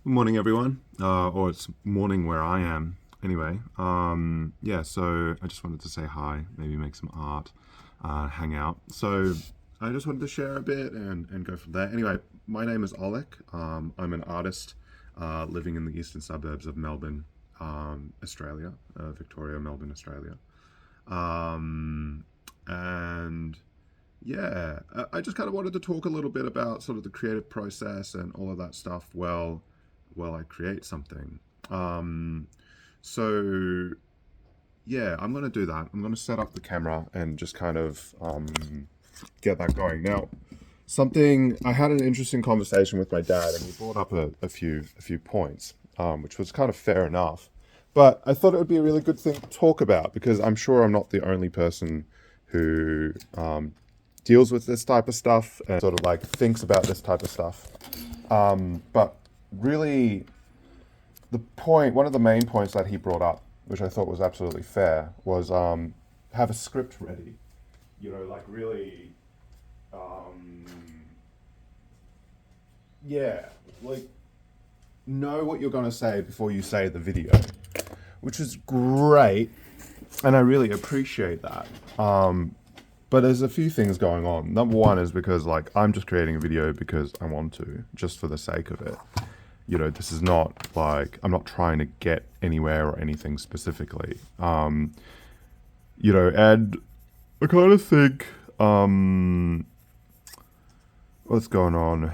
Good morning, everyone. Or it's morning where I am. Anyway, yeah, so I just wanted to say hi, maybe make some art, hang out. So I just wanted to share a bit and go from there. Anyway, my name is Oleg. I'm an artist living in the eastern suburbs of Melbourne, Australia, Victoria, Melbourne, Australia. Um, and yeah, I just kind of wanted to talk a little bit about sort of the creative process and all of that stuff while I create something. Um, so yeah, I'm gonna do that. I'm gonna set up the camera and just kind of get that going. Now, something I had an interesting conversation with my dad, and he brought up a few points, which was kind of fair enough. But I thought it would be a really good thing to talk about because I'm sure I'm not the only person who deals with this type of stuff and sort of like thinks about this type of stuff. But really, one of the main points that he brought up, which I thought was absolutely fair, was have a script ready. You know, like really, um, yeah, like know what you're going to say before you say the video, which is great, and I really appreciate that. But there's a few things going on. Number one is because like I'm just creating a video because I want to, just for the sake of it. You know, this is not like I'm not trying to get anywhere or anything specifically. And I kind of think what's going on.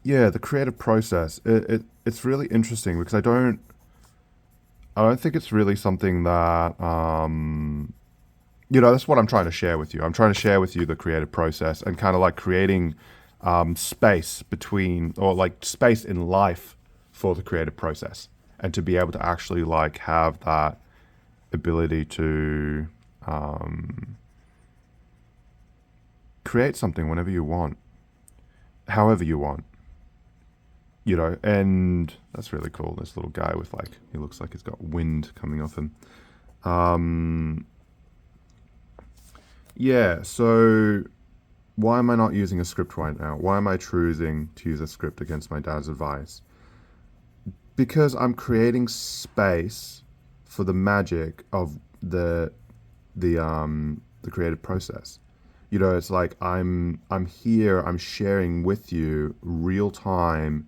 Yeah, the creative process. It's really interesting because I don't think it's really something that that's what I'm trying to share with you. I'm trying to share with you the creative process and kind of like creating space between, or like space in life for the creative process, and to be able to actually like have that ability to create something whenever you want, however you want, and that's really cool. This little guy with like, he looks like he's got wind coming off him. Yeah, so why am I not using a script right now? Why am I choosing to use a script against my dad's advice? Because I'm creating space for the magic of the creative process. It's like I'm here, I'm sharing with you real time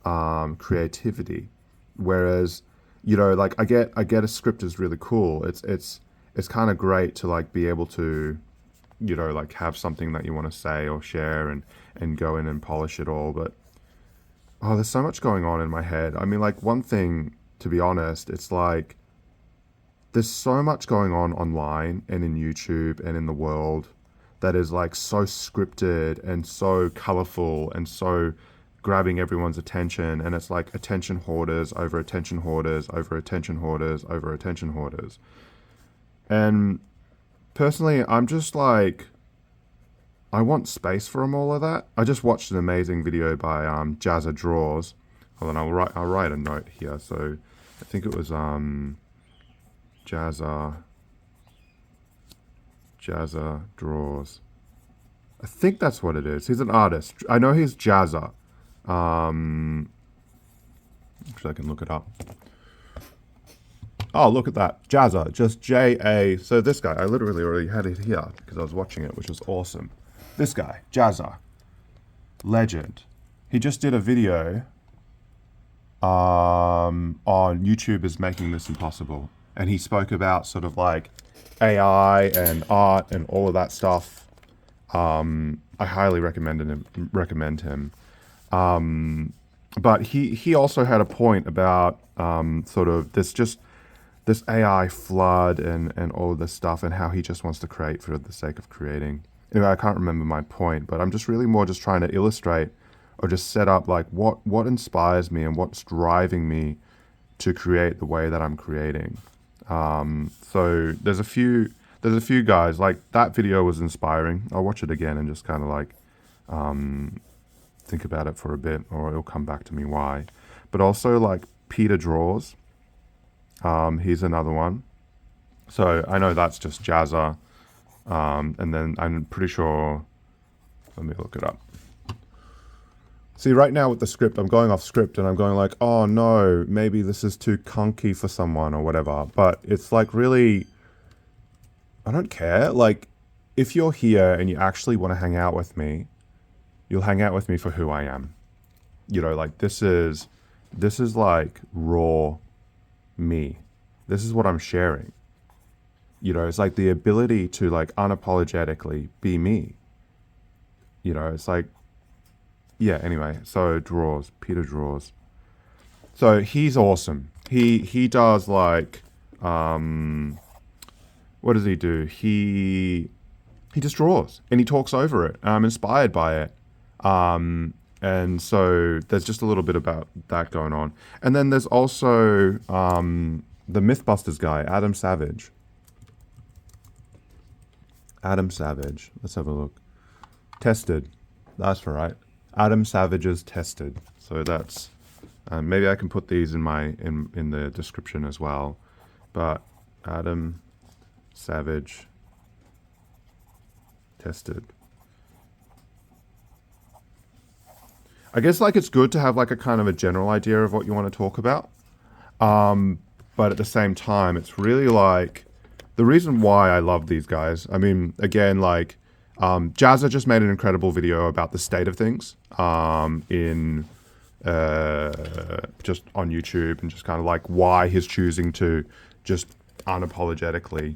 creativity. Whereas, like I get a script is really cool. It's kind of great to like be able to like have something that you want to say or share and go in and polish it all. But there's so much going on in my head. I mean, like one thing, to be honest, it's like there's so much going on online and in YouTube and in the world that is like so scripted and so colorful and so grabbing everyone's attention, and it's like attention hoarders over attention hoarders over attention hoarders over attention hoarders. And personally, I'm just like, I want space from all of that. I just watched an amazing video by Jazza Draws. Hold on, I'll write a note here. So I think it was Jazza Draws. I think that's what it is. He's an artist. I know he's Jazza. Actually, I can look it up. Oh, look at that. Jazza, just J-A. So this guy, I literally already had it here because I was watching it, which was awesome. This guy, Jazza, legend. He just did a video on YouTube is making this impossible. And he spoke about sort of like AI and art and all of that stuff. I highly recommend him. But he also had a point about sort of this AI flood and all of this stuff, and how he just wants to create for the sake of creating. Anyway, I can't remember my point, but I'm just really more just trying to illustrate or just set up like what inspires me and what's driving me to create the way that I'm creating. So there's a few guys, like that video was inspiring. I'll watch it again and just kind of like think about it for a bit, or it'll come back to me why. But also like Peter Draws. Here's another one. So I know that's just Jazza. And then I'm pretty sure, let me look it up. See, right now with the script, I'm going off script and I'm going like, oh no, maybe this is too clunky for someone or whatever. But it's like really, I don't care. Like, if you're here and you actually want to hang out with me, you'll hang out with me for who I am. You know, like this is like raw me. This is what I'm sharing. You know, it's like the ability to like unapologetically be me. You know, it's like, yeah, anyway, so draws, Peter draws. So he's awesome. He does like what does he do? He just draws and he talks over it. I'm inspired by it. And so there's just a little bit about that going on. And then there's also the Mythbusters guy, Adam Savage. Adam Savage. Let's have a look. Tested. That's right. Adam Savage's Tested. So that's maybe I can put these in my in the description as well. But Adam Savage Tested. I guess like it's good to have like a kind of a general idea of what you want to talk about. But at the same time, it's really like the reason why I love these guys. I mean, again, like Jazza just made an incredible video about the state of things in just on YouTube and just kind of like why he's choosing to just unapologetically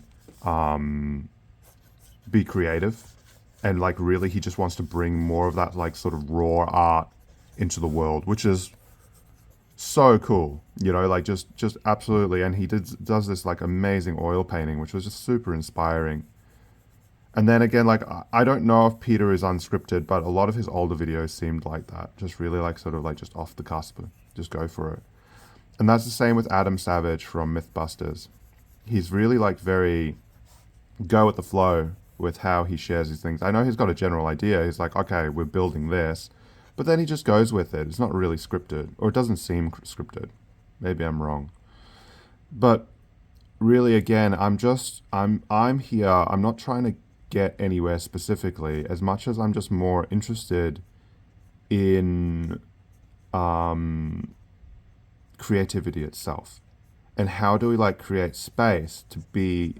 be creative. And like really, he just wants to bring more of that like sort of raw art into the world, which is so cool, you know, like just absolutely. And he does this like amazing oil painting, which was just super inspiring. And then again, like I don't know if Peter is unscripted, but a lot of his older videos seemed like that, just really like sort of like just off the cusp, just go for it. And that's the same with Adam Savage from Mythbusters. He's really like very go with the flow with how he shares his things. I know he's got a general idea. He's like, okay, we're building this. But then he just goes with it. It's not really scripted, or it doesn't seem scripted. Maybe I'm wrong. But really, again, I'm here. I'm not trying to get anywhere specifically, as much as I'm just more interested in creativity itself, and how do we like create space to be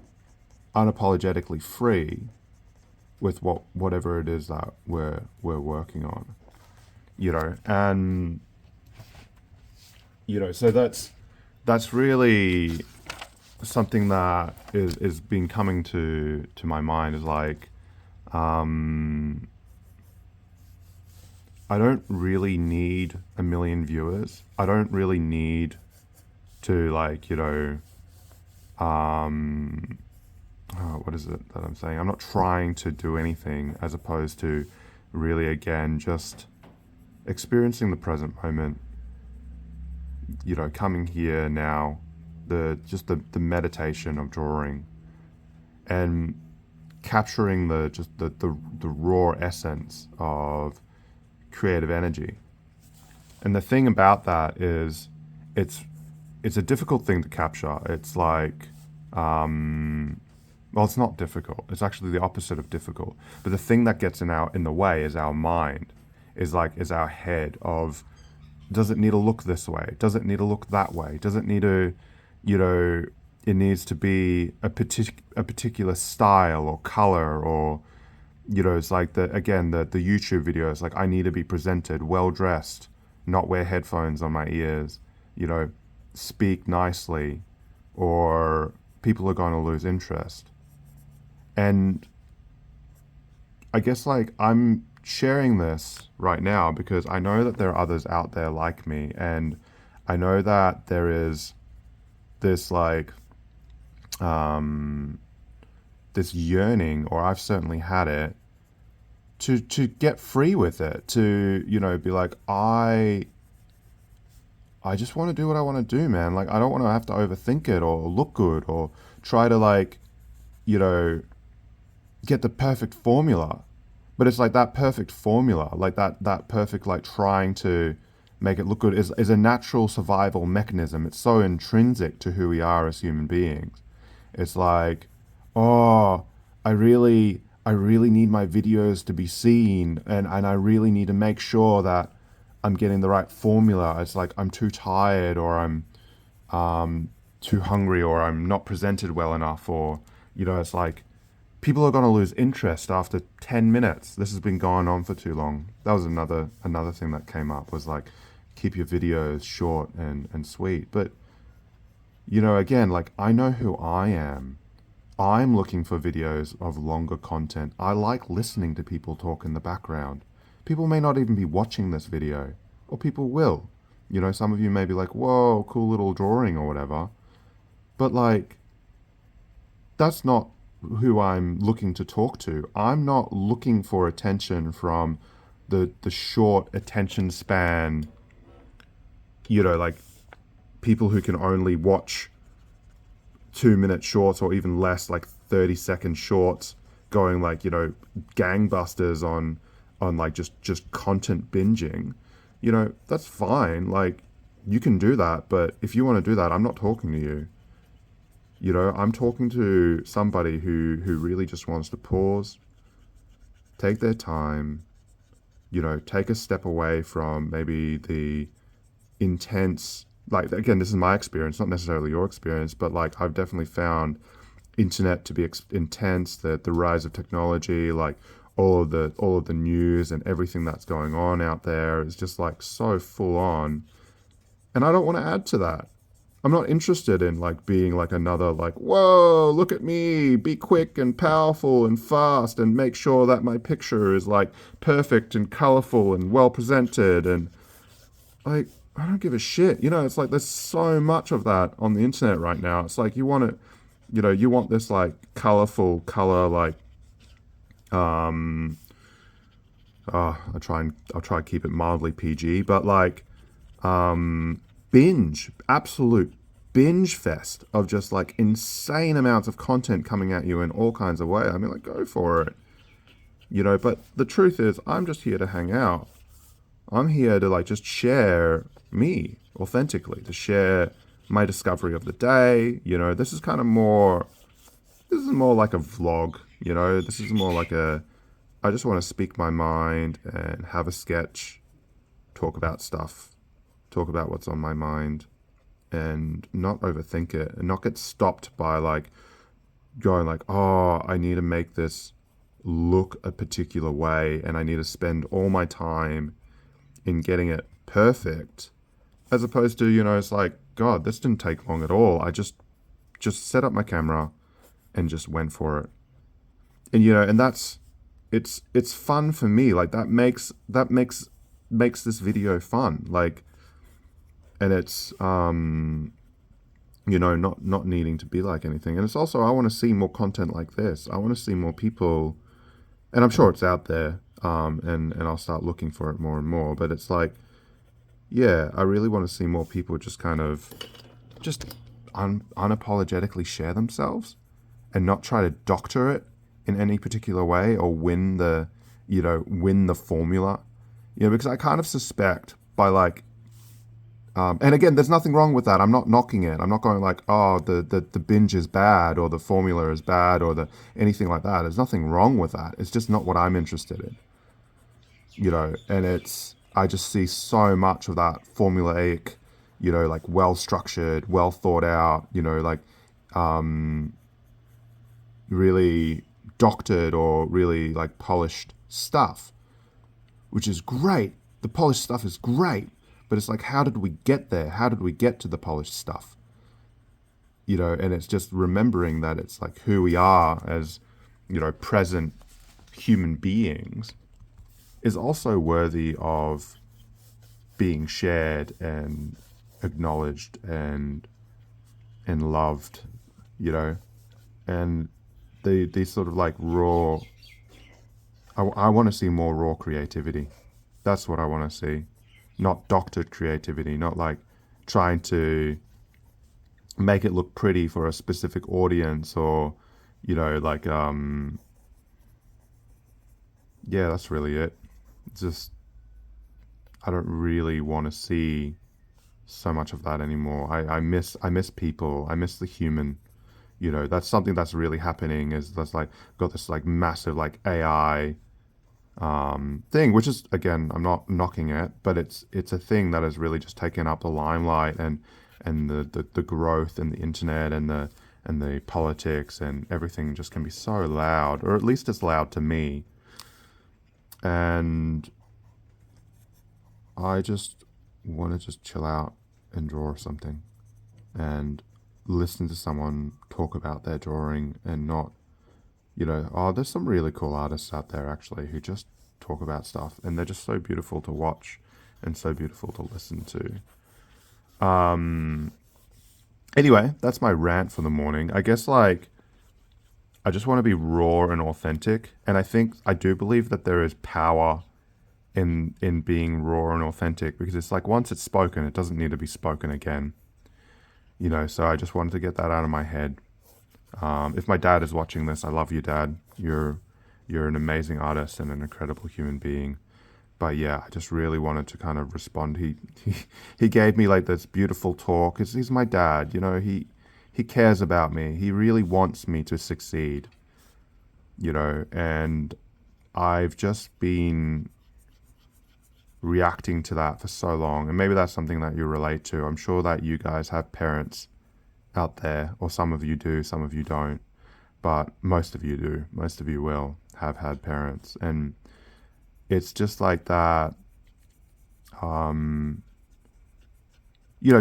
unapologetically free with whatever it is that we're working on. You know, and you know, so that's really something that is been coming to my mind is like I don't really need a million viewers. I don't really need to like, you know, what is it that I'm saying? I'm not trying to do anything as opposed to really, again, just experiencing the present moment, you know, coming here now, the meditation of drawing and capturing the raw essence of creative energy. And the thing about that is it's a difficult thing to capture. It's like well, it's not difficult. It's actually the opposite of difficult. But the thing that gets in the way is our mind, is our head of, does it need to look this way? Does it need to look that way? Does it need to, you know, it needs to be a particular style or color, or, you know, it's like the YouTube videos, like I need to be presented well dressed, not wear headphones on my ears, you know, speak nicely, or people are going to lose interest. And I guess like I'm sharing this right now because I know that there are others out there like me, and I know that there is this like this yearning, or I've certainly had it, to get free with it, to, you know, be like, I just want to do what I want to do, man. Like I don't want to have to overthink it or look good or try to like, you know, get the perfect formula. But it's like that perfect formula, like that perfect, like trying to make it look good is a natural survival mechanism. It's so intrinsic to who we are as human beings. It's like, oh, I really need my videos to be seen, and I really need to make sure that I'm getting the right formula. It's like I'm too tired, or I'm too hungry, or I'm not presented well enough, or it's like people are going to lose interest after 10 minutes. This has been going on for too long. That was another thing that came up, was like, keep your videos short and sweet. But again, like, I know who I am. I'm looking for videos of longer content. I like listening to people talk in the background. People may not even be watching this video, or people will. Some of you may be like, whoa, cool little drawing or whatever. But like, that's not who I'm looking to talk to. I'm not looking for attention from the short attention span, like people who can only watch 2 minute shorts, or even less, like 30-second shorts, going like, gangbusters on like just content binging. That's fine. Like, you can do that, but if you want to do that, I'm not talking to you. I'm talking to somebody who really just wants to pause, take their time, take a step away from maybe the intense, like, again, this is my experience, not necessarily your experience, but like, I've definitely found internet to be intense, the rise of technology, like all of the news and everything that's going on out there is just like so full on. And I don't want to add to that. I'm not interested in like being like another, like, whoa, look at me, be quick and powerful and fast and make sure that my picture is like perfect and colorful and well presented. And like, I don't give a shit. It's like there's so much of that on the internet right now. It's like you want it, you want this like colorful color, like, I'll try to keep it mildly PG, but like, absolute binge fest of just like insane amounts of content coming at you in all kinds of ways. I mean, like, go for it, but the truth is, I'm just here to hang out. I'm here to like just share me authentically, to share my discovery of the day. This is more like a vlog, this is more like I just want to speak my mind and have a sketch, talk about stuff, talk about what's on my mind, and not overthink it, and not get stopped by like going like, oh, I need to make this look a particular way, and I need to spend all my time in getting it perfect, as opposed to, it's like, God, this didn't take long at all. I just set up my camera and just went for it. And and it's fun for me. Like, that makes this video fun. Like, and it's not needing to be like anything. And it's also, I want to see more content like this. I want to see more people, and I'm sure it's out there, and I'll start looking for it more and more. But it's like, yeah, I really want to see more people just kind of just unapologetically share themselves, and not try to doctor it in any particular way, or win the formula. Because I kind of suspect by like, and again, there's nothing wrong with that. I'm not knocking it. I'm not going like, oh, the binge is bad, or the formula is bad, or anything like that. There's nothing wrong with that. It's just not what I'm interested in. And I just see so much of that formulaic, like well structured, well thought out, like, really doctored or really like polished stuff, which is great. The polished stuff is great. But it's like, how did we get there? How did we get to the polished stuff? And it's just remembering that it's like who we are as, present human beings is also worthy of being shared and acknowledged and loved, and these sort of like raw, I want to see more raw creativity. That's what I want to see. Not doctored creativity, not like trying to make it look pretty for a specific audience, or, like, yeah, that's really it. It's just, I don't really want to see so much of that anymore. I miss people. I miss the human. That's something that's really happening, is that's like got this like massive like AI thing, which is, again, I'm not knocking it, but it's a thing that has really just taken up the limelight, and the growth and the internet and the politics and everything just can be so loud, or at least it's loud to me. And I just want to just chill out and draw something and listen to someone talk about their drawing, and not, oh, there's some really cool artists out there actually who just talk about stuff, and they're just so beautiful to watch and so beautiful to listen to. Anyway, that's my rant for the morning. I guess, like, I just want to be raw and authentic, and I do believe that there is power in being raw and authentic, because it's like, once it's spoken, it doesn't need to be spoken again. So I just wanted to get that out of my head. If my dad is watching this, I love you, Dad. You're an amazing artist and an incredible human being. But yeah, I just really wanted to kind of respond. He gave me like this beautiful talk. He's my dad, he cares about me. He really wants me to succeed, and I've just been reacting to that for so long. And maybe that's something that you relate to. I'm sure that you guys have parents out there, or some of you do, some of you don't, but most of you do. Most of you will have had parents, and it's just like that.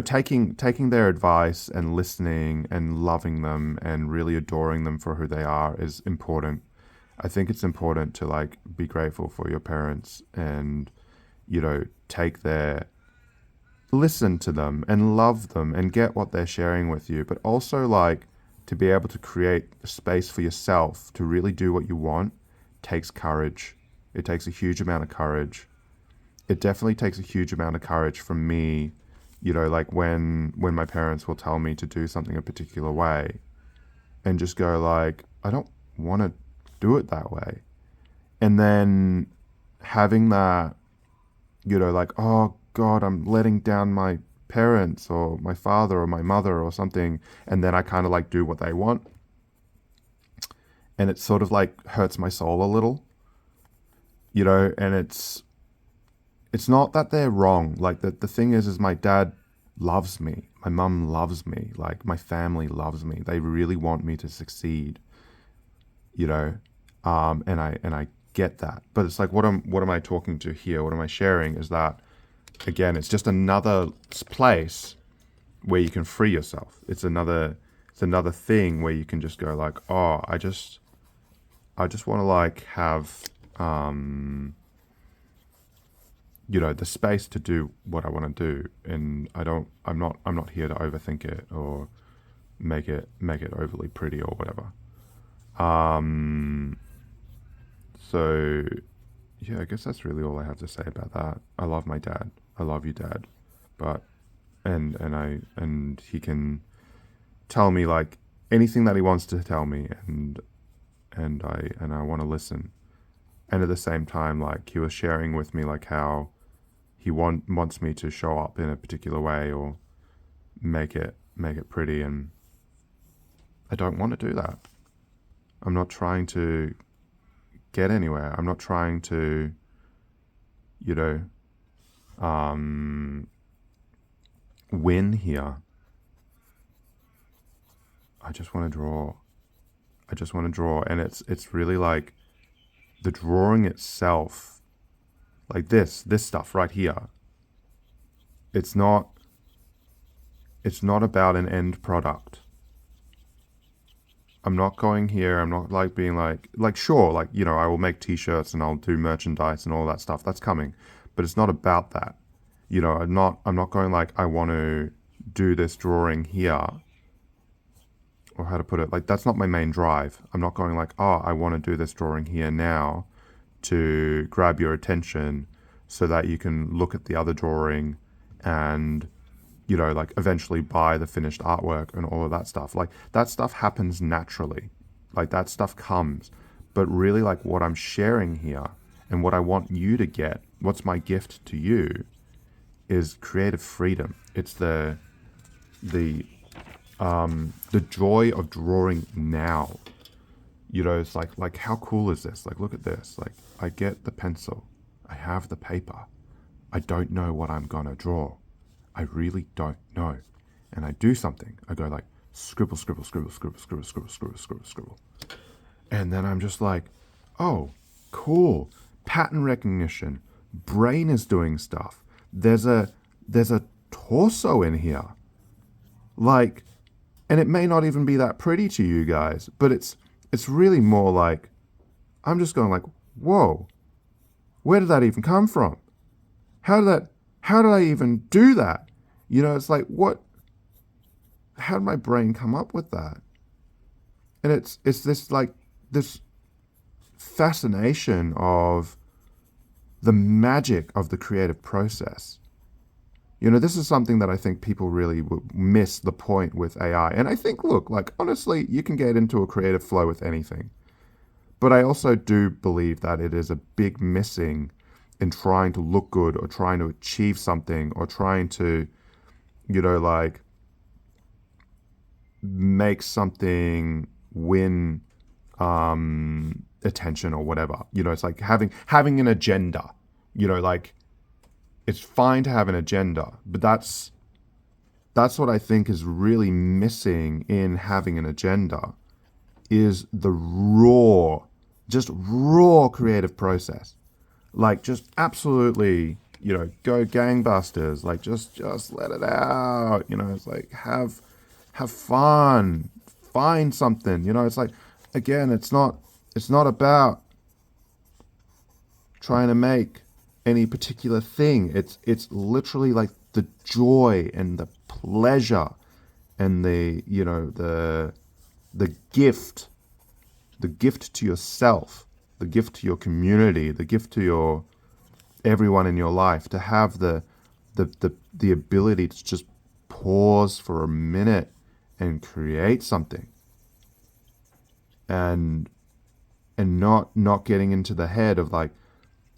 Taking their advice and listening and loving them and really adoring them for who they are is important. I think it's important to, like, be grateful for your parents, and listen to them and love them and get what they're sharing with you, but also, like, to be able to create space for yourself to really do what you want takes courage. It takes a huge amount of courage. It definitely takes a huge amount of courage from me, like when my parents will tell me to do something a particular way, and just go like, I don't want to do it that way. And then having that, like, oh God, I'm letting down my parents or my father or my mother or something. And then I kind of like do what they want. And it sort of like hurts my soul a little, and it's not that they're wrong. Like, the thing is my dad loves me. My mum loves me. Like, my family loves me. They really want me to succeed, and I get that. But it's like, what am I talking to here? What am I sharing is that, again, it's just another place where you can free yourself. It's another thing where you can just go like, oh, I just want to, like, have the space to do what I want to do, and I'm not here to overthink it or make it overly pretty or whatever. So yeah, I guess that's really all I have to say about that. I love my dad. I love you, Dad. But and he can tell me, like, anything that he wants to tell me, and I want to listen. And at the same time, like, he was sharing with me, like, how he wants me to show up in a particular way or make it pretty, and I don't want to do that. I'm not trying to get anywhere. I'm not trying to, win here. I just want to draw. And it's really like the drawing itself, like this stuff right here. It's not about an end product. I'm not going here. I'm not like being like sure, like, I will make t-shirts and I'll do merchandise and all that stuff. That's coming, but it's not about that. I'm not going like, I want to do this drawing here, or how to put it, like, that's not my main drive. I'm not going like, oh, I want to do this drawing here now to grab your attention so that you can look at the other drawing and, like, eventually buy the finished artwork and all of that stuff. Like, that stuff happens naturally. Like, that stuff comes. But really, like, what I'm sharing here and what I want you to get, what's my gift to you, is creative freedom. It's the joy of drawing now. You know, it's like how cool is this? Like, look at this. Like, I get the pencil, I have the paper, I don't know what I'm gonna draw. I really don't know. And I do something. I go like scribble, scribble, scribble, scribble, scribble, scribble, scribble, scribble, scribble. And then I'm just like, oh, cool. Pattern recognition. Brain is doing stuff. There's a torso in here. Like, and it may not even be that pretty to you guys, but it's really more like, I'm just going like, whoa, where did that even come from? How did I even do that? You know, it's like, how did my brain come up with that? And it's this like, this fascination of the magic of the creative process. You know, this is something that I think people really miss the point with AI. And I think, look, like, honestly, you can get into a creative flow with anything. But I also do believe that it is a big missing in trying to look good or trying to achieve something or trying to, you know, like, make something win attention or whatever. You know, it's like having an agenda. You know, like, it's fine to have an agenda, but that's what I think is really missing in having an agenda, is the raw creative process. Like, just absolutely, you know, go gangbusters. Like, just let it out. You know, it's like have fun, find something. You know, it's like, again, it's not about trying to make any particular thing. It's literally like the joy and the pleasure and the, you know, the gift to yourself, the gift to your community, the gift to your everyone in your life, to have the ability to just pause for a minute and create something, and not getting into the head of like,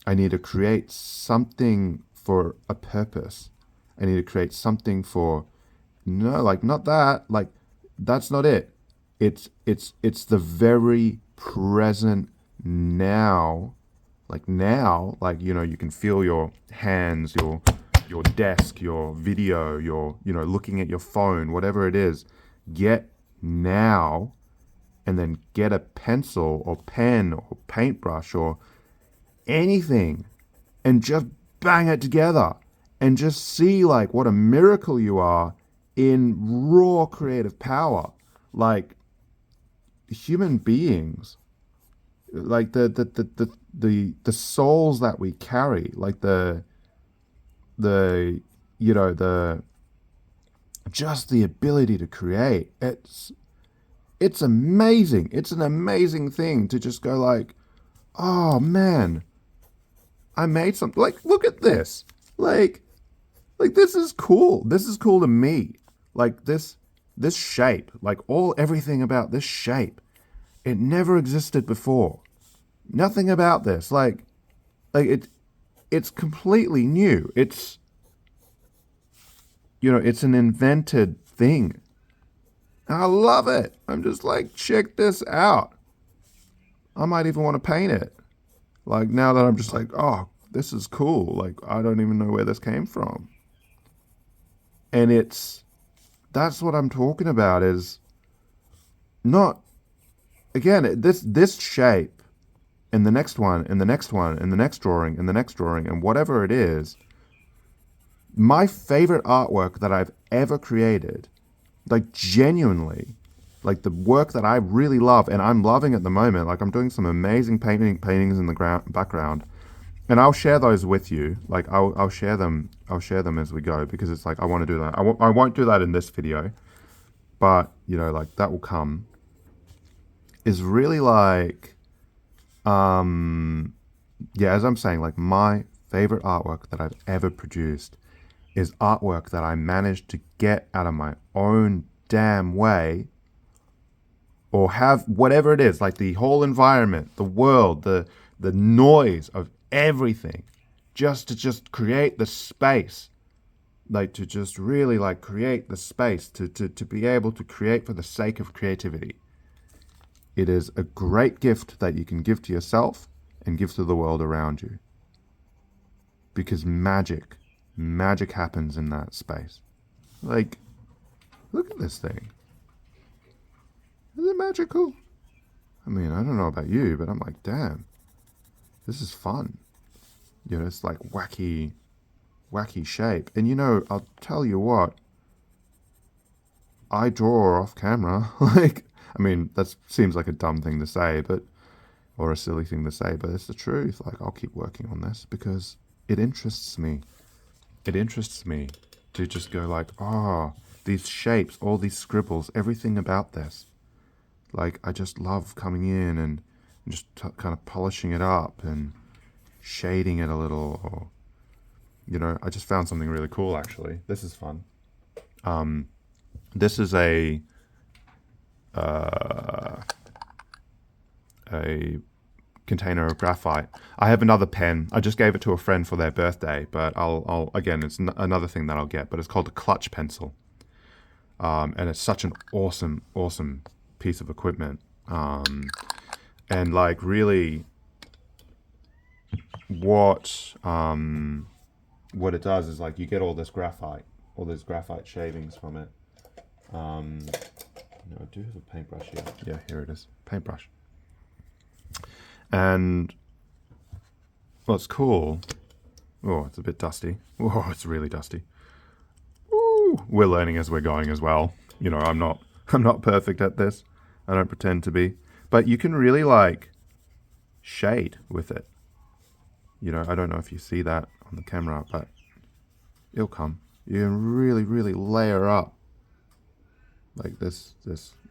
I need to create something for a purpose. I need to create something for, no, like, not that, like, that's not it. It's the very present now, like, you know, you can feel your hands, your desk, your video, your, you know, looking at your phone, whatever it is. Get now, and then get a pencil or pen or paintbrush or anything, and just bang it together and just see like what a miracle you are in raw creative power. Like, human beings, like the souls that we carry, like the you know, the just the ability to create, it's amazing. It's an amazing thing to just go like, oh man, I made something. Like, look at this. Like this is cool. This is cool to me. Like, this shape, like everything about this shape, it never existed before. Nothing about this. Like it's completely new. It's, you know, it's an invented thing. I love it. I'm just like, check this out. I might even want to paint it. Like, now that I'm just like, oh, this is cool. Like, I don't even know where this came from. And that's what I'm talking about, is not, again, this shape and the next one and the next one and the next drawing and the next drawing and whatever it is, my favorite artwork that I've ever created, like, genuinely, like the work that I really love and I'm loving at the moment, like, I'm doing some amazing paintings in the background, and I'll share those with you. Like, I'll share them as we go, because it's like, I want to do that. I won't do that in this video, but, you know, like, that will come. Is really like, yeah, as I'm saying, like, my favorite artwork that I've ever produced is artwork that I managed to get out of my own damn way, or have whatever it is, like the whole environment, the world, the noise of everything, just to create the space, like, to just really like create the space to be able to create for the sake of creativity, It is a great gift that you can give to yourself and give to the world around you. Because magic happens in that space. Like, look at this thing. Is it magical? I mean, I don't know about you, but I'm like, damn, this is fun. You know, it's like wacky shape. And you know, I'll tell you what, I draw off camera. Like, I mean, that seems like a dumb thing to say, but, or a silly thing to say, but it's the truth. Like, I'll keep working on this because it interests me. It interests me to just go like, oh, these shapes, all these scribbles, everything about this. Like, I just love coming in and just kind of polishing it up and shading it a little. Or, you know, I just found something really cool, actually. This is fun. This is a container of graphite. I have another pen. I just gave it to a friend for their birthday, but I'll again, it's another thing that I'll get, but it's called a clutch pencil. And it's such an awesome piece of equipment. And like really what it does is like you get all these graphite shavings from it. I do have a paintbrush here. Yeah, here it is. Paintbrush. And what's cool, oh, it's a bit dusty. Oh, it's really dusty. Ooh, we're learning as we're going as well. You know, I'm not perfect at this. I don't pretend to be. But you can really like shade with it. You know, I don't know if you see that on the camera, but it'll come. You can really layer up like this,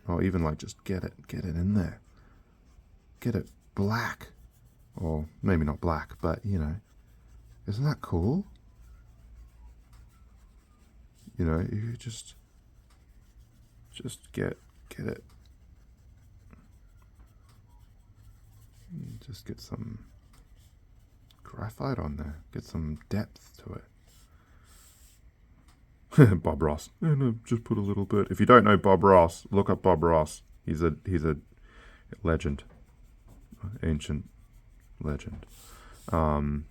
or even like just get it in there. Get it black, or maybe not black, but you know, isn't that cool? You know, you just get it. Just get some graphite on there. Get some depth to it. Bob Ross. No, just put a little bit. If you don't know Bob Ross, look up Bob Ross. He's a legend, ancient legend. Kind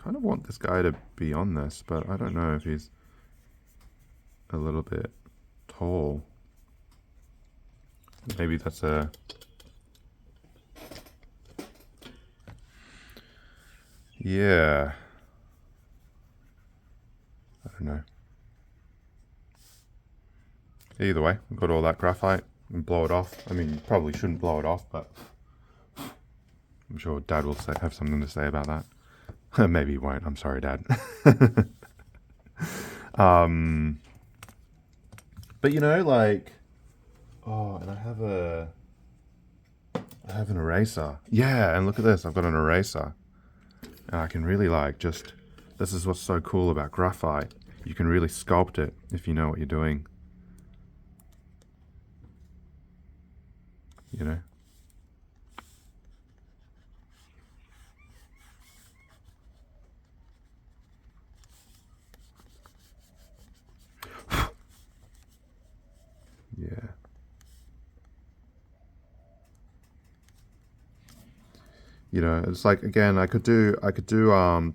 of want this guy to be on this, but I don't know if he's a little bit tall. Maybe that's a... Yeah. I don't know. Either way, we've got all that graphite and blow it off. I mean, you probably shouldn't blow it off, but I'm sure Dad will have something to say about that. Maybe he won't. I'm sorry, Dad. But you know, like, oh, and I have an eraser. Yeah, and look at this. I've got an eraser. And I can really like just, this is what's so cool about graphite. You can really sculpt it if you know what you're doing. You know? Yeah. You know, it's like, again, I could do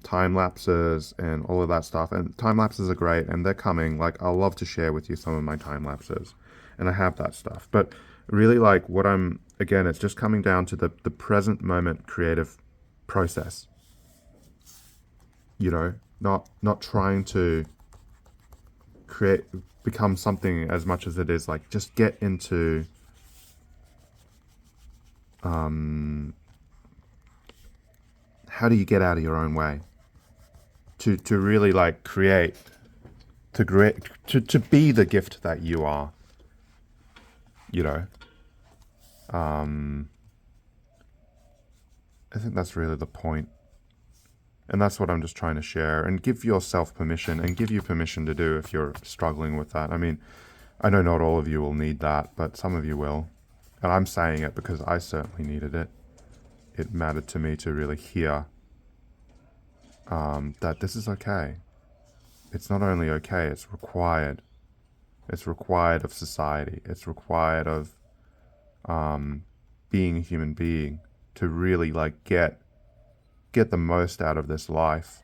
time lapses and all of that stuff, and time lapses are great and they're coming. Like, I'll love to share with you some of my time lapses, and I have that stuff. But really, like, what again, it's just coming down to the present moment creative process. You know, not trying to become something as much as it is like, just get into how do you get out of your own way to really like create, to be the gift that you are, you know. I think that's really the point. And that's what I'm just trying to share and give yourself permission and give you permission to do if you're struggling with that. I mean, I know not all of you will need that, but some of you will. And I'm saying it because I certainly needed it. It mattered to me to really hear that this is okay. It's not only okay, it's required. It's required of society. It's required of being a human being, to really like get the most out of this life,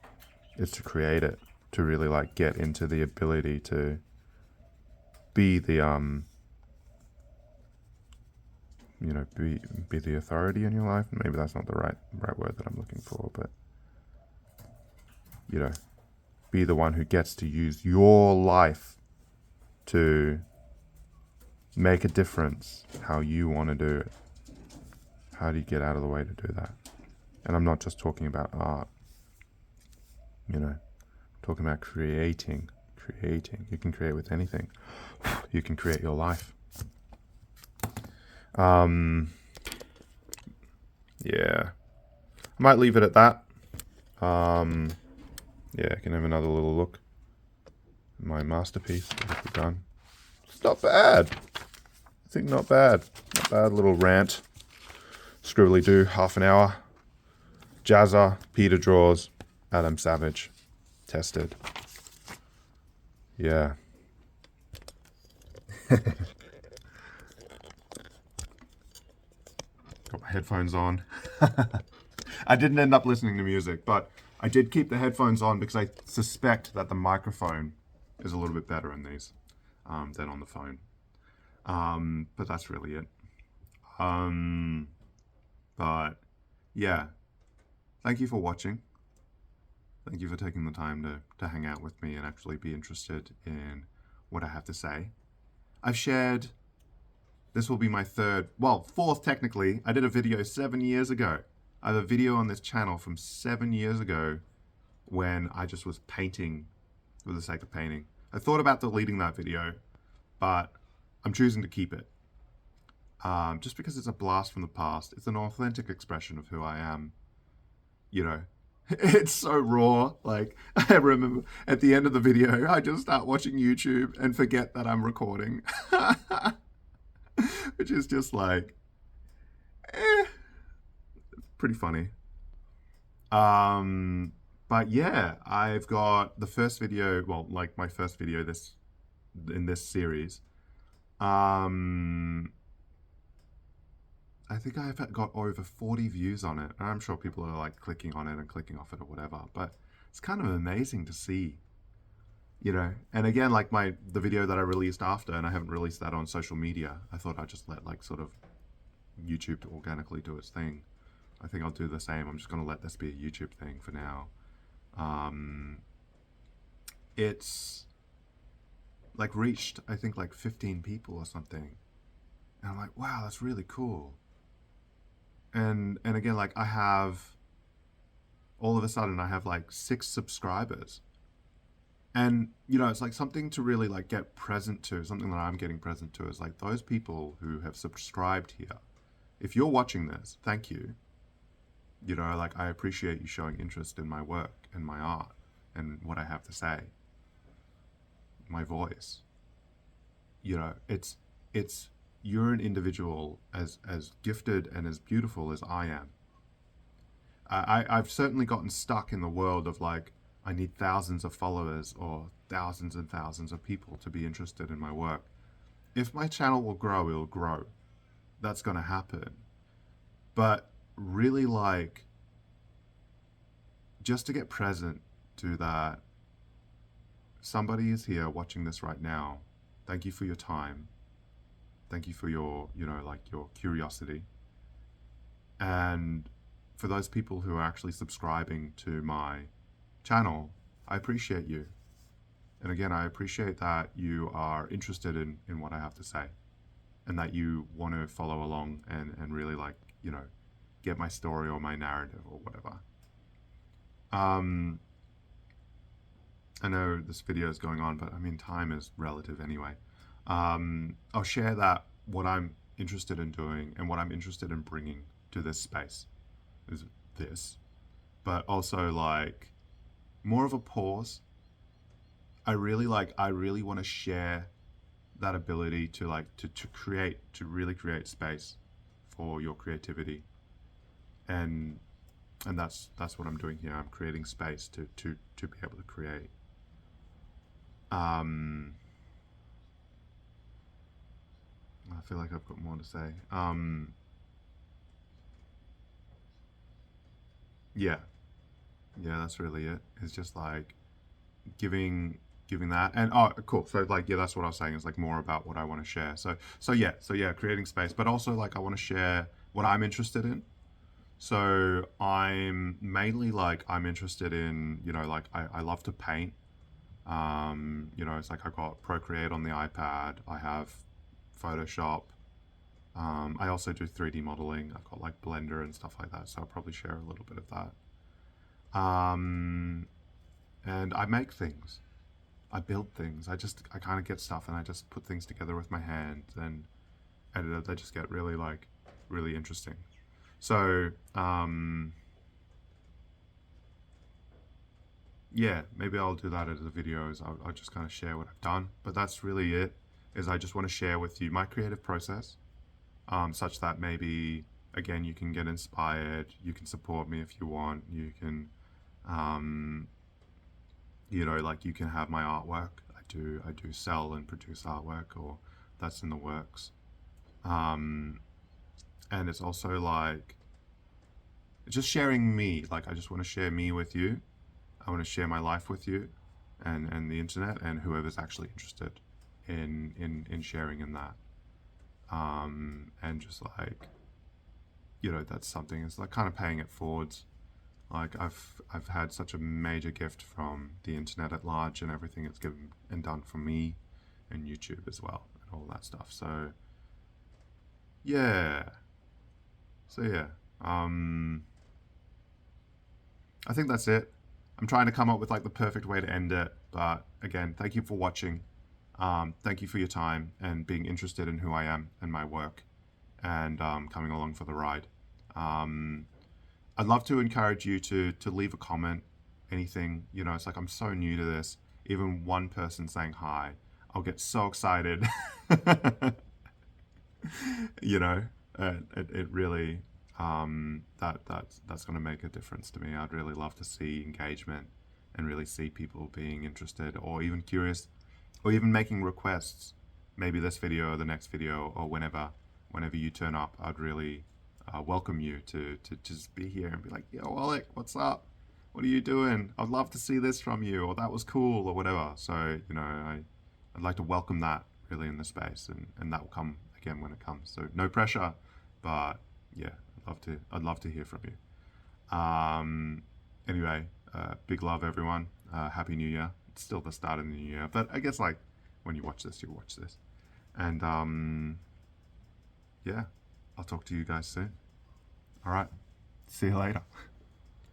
is to create it, to really like get into the ability to be the be the authority in your life. Maybe that's not the right word that I'm looking for, but be the one who gets to use your life to make a difference how you want to do it. How do you get out of the way to do that? And I'm not just talking about art, I'm talking about creating. You can create with anything. You can create your life. Yeah, I might leave it at that. Yeah, I can have another little look at my masterpiece that we've done. It's not bad. I think not bad. Not bad little rant. Scribbly do, half an hour. Jazza, Peter draws, Adam Savage. Tested. Yeah. Got my headphones on. I didn't end up listening to music, but I did keep the headphones on because I suspect that the microphone is a little bit better in these than on the phone. But that's really it. But yeah, thank you for watching. Thank you for taking the time to hang out with me and actually be interested in what I have to say. I've shared, this will be my fourth technically. I did a video 7 years ago. I have a video on this channel from 7 years ago when I just was painting for the sake of painting. I thought about deleting that video, but I'm choosing to keep it. Just because it's a blast from the past. It's an authentic expression of who I am. It's so raw. Like, I remember at the end of the video, I just start watching YouTube and forget that I'm recording. Which is just like, pretty funny. But yeah, I've got the first video, my first video in this series. I think I've got over 40 views on it. I'm sure people are like clicking on it and clicking off it or whatever, but it's kind of amazing to see, And again, like the video that I released after, and I haven't released that on social media. I thought I'd just let like sort of YouTube to organically do its thing. I think I'll do the same. I'm just going to let this be a YouTube thing for now. It's like reached, I think, like 15 people or something. And I'm like, wow, that's really cool. And again, like all of a sudden I have like 6 subscribers. And, it's like something to really like get present to, something that I'm getting present to is like those people who have subscribed here. If you're watching this, thank you. Like I appreciate you showing interest in my work and my art and what I have to say. My voice. It's you're an individual as gifted and as beautiful as I am. I've certainly gotten stuck in the world of like, I need thousands of followers or thousands and thousands of people to be interested in my work. If my channel will grow, it'll grow. That's going to happen. But really like, just to get present to that, somebody is here watching this right now. Thank you for your time. Thank you for your, your curiosity. And for those people who are actually subscribing to my channel, I appreciate you. And again, I appreciate that you are interested in what I have to say and that you want to follow along and really like, get my story or my narrative or whatever. I know this video is going on, but I mean, time is relative anyway. I'll share that what I'm interested in doing and what I'm interested in bringing to this space is this, but also like more of a pause. I really want to share that ability to like to really create space for your creativity, and that's what I'm doing here. I'm creating space to be able to create. I feel like I've got more to say. yeah, yeah, that's really it. It's just like giving giving that. And oh, cool. So like, yeah, that's what I was saying. It's like more about what I want to share. So yeah, creating space, but also like I want to share what I'm interested in. So I'm mainly like I'm interested in, like I love to paint. It's like I got Procreate on the iPad. I have Photoshop. I also do 3D modeling. I've got like Blender and stuff like that. So I'll probably share a little bit of that. And I make things. I build things. I kind of get stuff and I just put things together with my hand and edit it. They just get really like really interesting. So yeah, maybe I'll do that as a video. I'll just kind of share what I've done. But that's really it. Is I just want to share with you my creative process, such that maybe again you can get inspired. You can support me if you want. You can, um, like you can have my artwork. I do sell and produce artwork, or that's in the works. Um, and it's also like just sharing me. Like I just want to share me with you. I want to share my life with you, and the internet and whoever's actually interested in sharing in that. And just like that's something. It's like kind of paying it forwards. Like I've had such a major gift from the internet at large and everything it's given and done for me, and YouTube as well and all that stuff. So yeah, yeah. Um, I think that's it. I'm trying to come up with like the perfect way to end it, but again, thank you for watching. Thank you for your time and being interested in who I am and my work, and coming along for the ride. Um, I'd love to encourage you to leave a comment, anything. It's like I'm so new to this. Even one person saying hi, I'll get so excited. you know, it really that's going to make a difference to me. I'd really love to see engagement and really see people being interested or even curious or even making requests. Maybe this video or the next video or whenever you turn up, I'd really welcome you to just be here and be like, yo, Alec, what's up? What are you doing? I'd love to see this from you, or that was cool, or whatever. So, I'd like to welcome that really in the space, and that will come again when it comes. So no pressure, but yeah, I'd love to hear from you. Anyway, big love, everyone. Happy New Year. It's still the start of the new year, but I guess like when you watch this, you'll watch this. And yeah, I'll talk to you guys soon. All right. See you later.